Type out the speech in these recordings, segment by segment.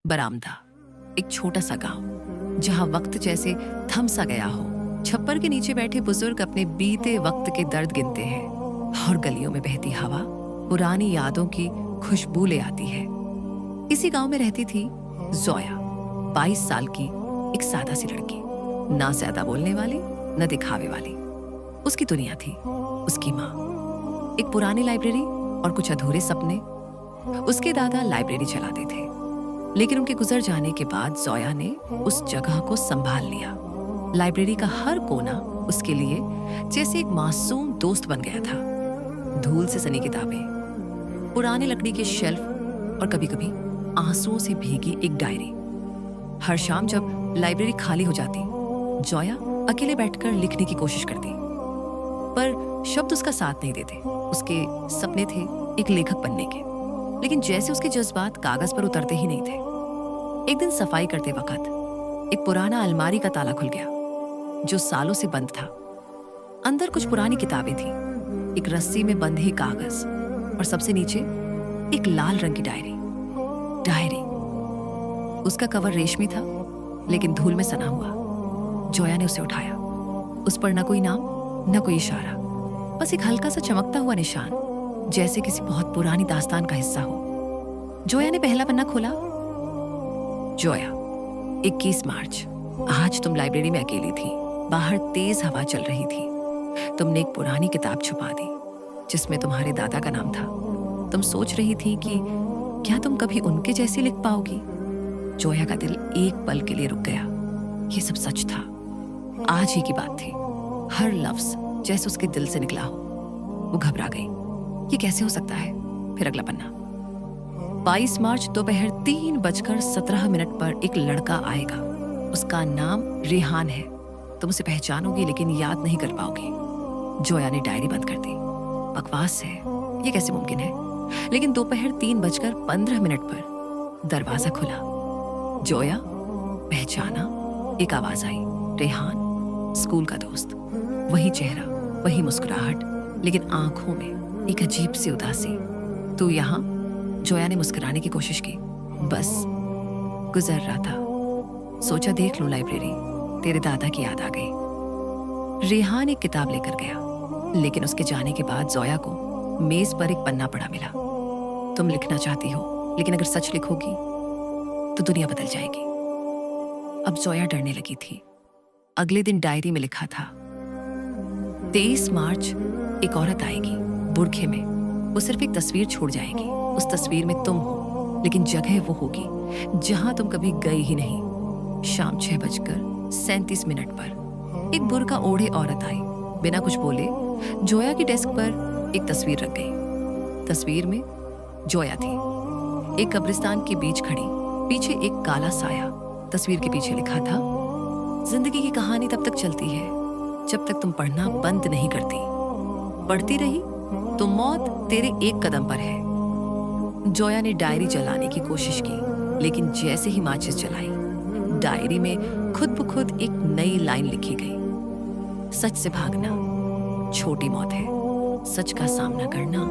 बरामदा, एक छोटा सा गांव जहां वक्त जैसे थम सा गया हो। छप्पर के नीचे बैठे बुजुर्ग अपने बीते वक्त के दर्द गिनते हैं और गलियों में बहती हवा पुरानी यादों की खुशबू ले आती है। इसी गांव में रहती थी जोया, 22 साल की एक सादा सी लड़की, ना ज्यादा बोलने वाली न दिखावे वाली। उसकी दुनिया थी उसकी माँ, एक पुरानी लाइब्रेरी और कुछ अधूरे सपने। उसके दादा लाइब्रेरी चलाते थे, लेकिन उनके गुजर जाने के बाद जोया ने उस जगह को संभाल लिया। लाइब्रेरी का हर कोना उसके लिए जैसे एक मासूम दोस्त बन गया था। धूल से सनी किताबें, पुराने लकड़ी के शेल्फ और कभी-कभी आंसुओं से भीगी एक डायरी। हर शाम जब लाइब्रेरी खाली हो जाती, जोया अकेले बैठकर लिखने की कोशिश करती, पर शब्द उसका साथ नहीं देते। उसके सपने थे एक लेखक बनने के, लेकिन जैसे उसके जज्बात कागज पर उतरते ही नहीं थे। एक दिन सफाई करते वक्त एक पुराना अलमारी का ताला खुल गया जो सालों से बंद था। अंदर कुछ पुरानी किताबें थी, एक रस्सी में बंधे कागज और सबसे नीचे एक लाल रंग की डायरी। उसका कवर रेशमी था, लेकिन धूल में सना हुआ। जोया ने उसे उठाया। उस पर न कोई नाम न कोई इशारा, बस एक हल्का सा चमकता हुआ निशान, जैसे किसी बहुत पुरानी दास्तान का हिस्सा हो। जोया ने पहला पन्ना खोला। जोया, 21 मार्च। आज तुम लाइब्रेरी में अकेली थी। बाहर तेज हवा चल रही थी। तुमने एक पुरानी किताब छुपा दी जिसमें तुम्हारे दादा का नाम था। तुम सोच रही थी कि क्या तुम कभी उनके जैसी लिख पाओगी। जोया का दिल एक पल के लिए रुक गया। ये सब सच था, आज ही की बात थी। हर लफ्ज जैसे उसके दिल से निकला हो। वो घबरा गई, ये कैसे हो सकता है। फिर अगला पन्ना। 22 मार्च दोपहर 3:17 पर एक लड़का आएगा। उसका नाम रेहान है। तुम उसे पहचानोगी लेकिन याद नहीं कर पाओगी। जोया ने डायरी बंद कर दी। बकवास है, ये कैसे मुमकिन है। लेकिन दोपहर 3:15 पर दरवाजा खुला। जोया पहचाना। एक आवाज आई, रेहान, स्कूल का दोस्त। वही चेहरा, वही मुस्कुराहट, लेकिन आंखों में एक अजीब सी उदासी। तू यहाँ? जोया ने मुस्कुराने की कोशिश की। बस गुजर रहा था, सोचा देख लूं लाइब्रेरी। तेरे दादा की याद आ गई। रेहान एक किताब लेकर गया, लेकिन उसके जाने के बाद जोया को मेज पर एक पन्ना पड़ा मिला। तुम लिखना चाहती हो, लेकिन अगर सच लिखोगी तो दुनिया बदल जाएगी। अब जोया डरने लगी थी। अगले दिन डायरी में लिखा था, 23 मार्च एक औरत आएगी बुरखे में। वो सिर्फ एक तस्वीर छोड़ जाएगी। उस तस्वीर में तुम हो, लेकिन जगह वो होगी जहां तुम कभी गई ही नहीं। शाम 6:37 पर एक बुर्का ओढ़े औरत आई। बिना कुछ बोले जोया की डेस्क पर एक तस्वीर रख गई। तस्वीर में जोया थी, एक कब्रिस्तान के बीच खड़ी, पीछे एक काला साया। तस्वीर के पीछे लिखा था, जिंदगी की कहानी तब तक चलती है जब तक तुम पढ़ना बंद नहीं करती। पढ़ती रही तो मौत तेरे एक कदम पर है। जोया ने डायरी जलाने की कोशिश की, लेकिन जैसे ही माचिस जलाई, डायरी में खुद ब खुद एक नई लाइन लिखी गई, सच से भागना छोटी मौत है, सच का सामना करना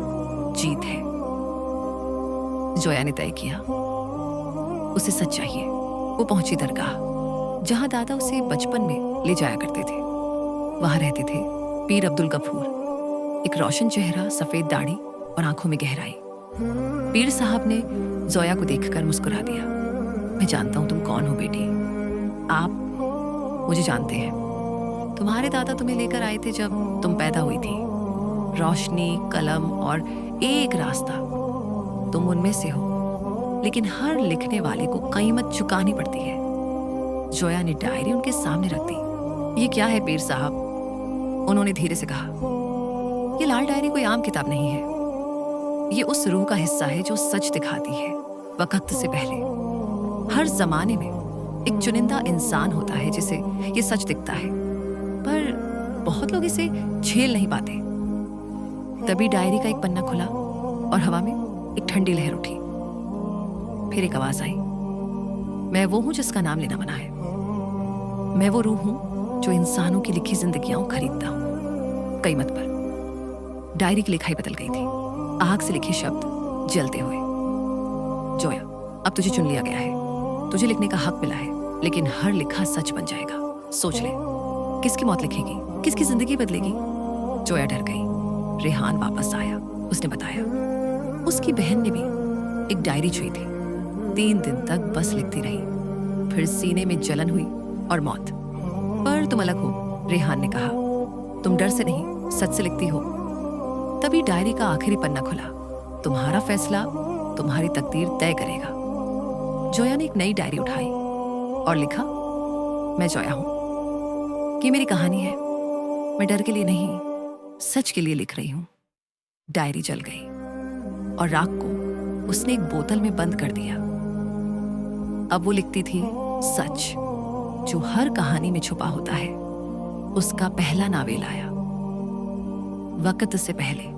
जीत है। जोया ने तय किया, उसे सच चाहिए। वो पहुंची दरगाह, जहां दादा उसे बचपन में ले जाया करते थे। वहां रहते थे पीर अब्दुल गफूर, एक रोशन चेहरा, सफेद दाढ़ी और आंखों में गहराई। पीर साहब ने जोया को देखकर मुस्कुरा दिया। मैं जानता हूं तुम कौन हो बेटी। आप मुझे जानते हैं। तुम्हारे दादा तुम्हें लेकर आए थे जब तुम पैदा हुई थी। रोशनी, कलम और एक रास्ता, तुम उनमें से हो। लेकिन हर लिखने वाले को कीमत चुकानी पड़ती है। जोया ने डायरी उनके सामने रख दी। ये क्या है पीर साहब? उन्होंने धीरे से कहा, ये लाल डायरी कोई आम किताब नहीं है। ये उस रूह का हिस्सा है जो सच दिखाती है वक्त से पहले। हर जमाने में एक चुनिंदा इंसान होता है जिसे ये सच दिखता है, पर बहुत लोग इसे झेल नहीं पाते। तभी डायरी का एक पन्ना खुला और हवा में एक ठंडी लहर उठी। फिर एक आवाज आई, मैं वो हूं जिसका नाम लेना मना है। मैं वो रूह हूं जो इंसानों की लिखी जिंदगियां खरीदता हूं कीमत पर। डायरी की लिखाई बदल गई थी, आग से लिखे शब्द जलते हुए। जोया, अब तुझे चुन लिया गया है। तुझे लिखने का हक मिला है, लेकिन हर लिखा सच बन जाएगा। सोच ले, किसकी मौत लिखेगी, किसकी जिंदगी बदलेगी। जोया डर गई। रेहान वापस आया। उसने बताया उसकी बहन ने भी एक डायरी छुई थी। 3 दिन तक बस लिखती रही, फिर सीने में जलन हुई और मौत। पर तुम अलग हो, रेहान ने कहा। तुम डर से नहीं, सच से लिखती हो। तभी डायरी का आखिरी पन्ना खुला। तुम्हारा फैसला तुम्हारी तकदीर तय करेगा। जोया ने एक नई डायरी उठाई और लिखा, मैं जोया हूं। ये मेरी कहानी है। मैं डर के लिए नहीं, सच के लिए लिख रही हूं। डायरी जल गई और राख को उसने एक बोतल में बंद कर दिया। अब वो लिखती थी सच, जो हर कहानी में छुपा होता है। उसका पहला नावेल आया, वक्त से पहले।